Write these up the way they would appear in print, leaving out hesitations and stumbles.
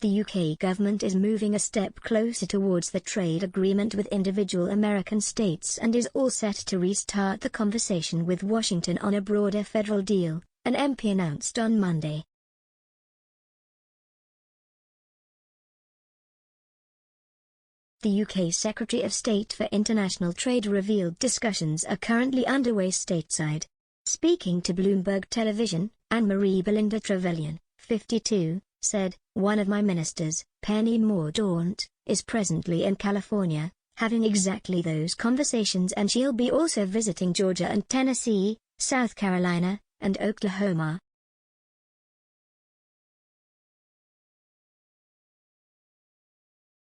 the UK government is moving a step closer towards the trade agreement with individual American states and is all set to restart the conversation with Washington on a broader federal deal, an MP announced on Monday. The UK Secretary of State for International Trade revealed discussions are currently underway stateside. Speaking to Bloomberg Television, Anne-Marie Belinda Trevelyan, 52, said, "One of my ministers, Penny Mordaunt, is presently in California, having exactly those conversations, and she'll be also visiting Georgia and Tennessee, South Carolina, and Oklahoma."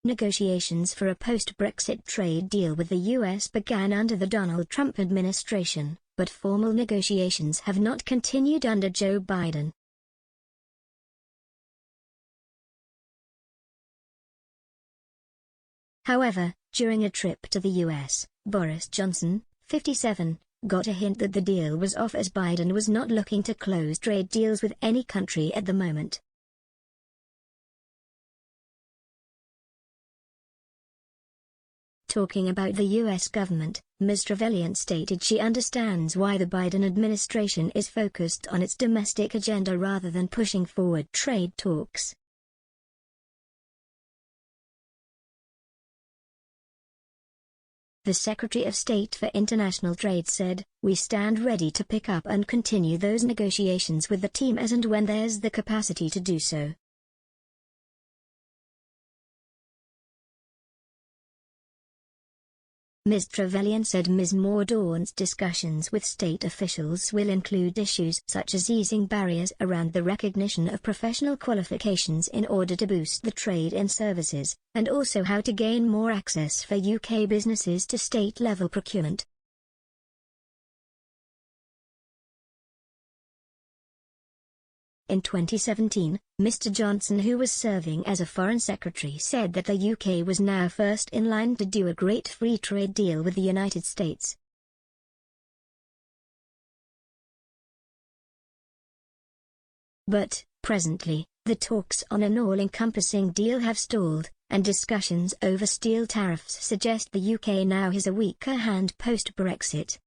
Negotiations for a post-Brexit trade deal with the US began under the Donald Trump administration, but formal negotiations have not continued under Joe Biden. However, during a trip to the US, Boris Johnson, 57, got a hint that the deal was off as Biden was not looking to close trade deals with any country at the moment. Talking about the U.S. government, Ms. Trevelyan stated she understands why the Biden administration is focused on its domestic agenda rather than pushing forward trade talks. The Secretary of State for International Trade said, "We stand ready to pick up and continue those negotiations with the team as and when there's the capacity to do so." Ms. Trevelyan said Ms. Mordaunt's discussions with state officials will include issues such as easing barriers around the recognition of professional qualifications in order to boost the trade in services, and also how to gain more access for UK businesses to state-level procurement. In 2017, Mr. Johnson, who was serving as a Foreign Secretary, said that the UK was now first in line to do a great free trade deal with the United States. But, presently, the talks on an all-encompassing deal have stalled, and discussions over steel tariffs suggest the UK now has a weaker hand post-Brexit.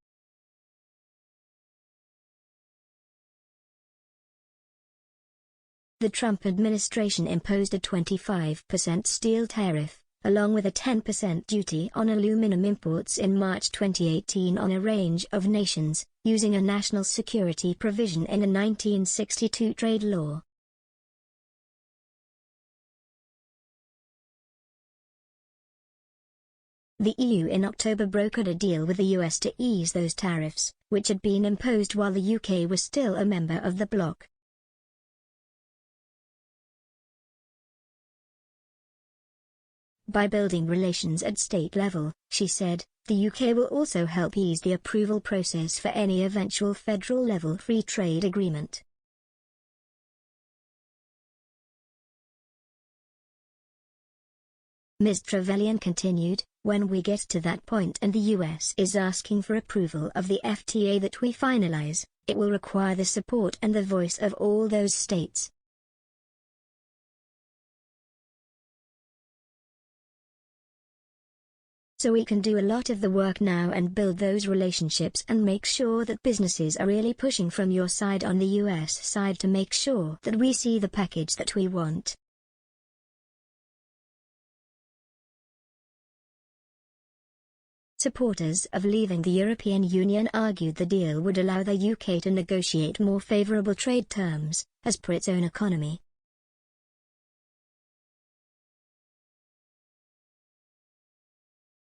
The Trump administration imposed a 25% steel tariff, along with a 10% duty on aluminum imports in March 2018 on a range of nations, using a national security provision in a 1962 trade law. The EU in October brokered a deal with the US to ease those tariffs, which had been imposed while the UK was still a member of the bloc. By building relations at state level, she said, the UK will also help ease the approval process for any eventual federal-level free trade agreement. Ms. Trevelyan continued, "When we get to that point and the US is asking for approval of the FTA that we finalize, it will require the support and the voice of all those states. So we can do a lot of the work now and build those relationships and make sure that businesses are really pushing from your side on the US side to make sure that we see the package that we want." Supporters of leaving the European Union argued the deal would allow the UK to negotiate more favorable trade terms, as per its own economy.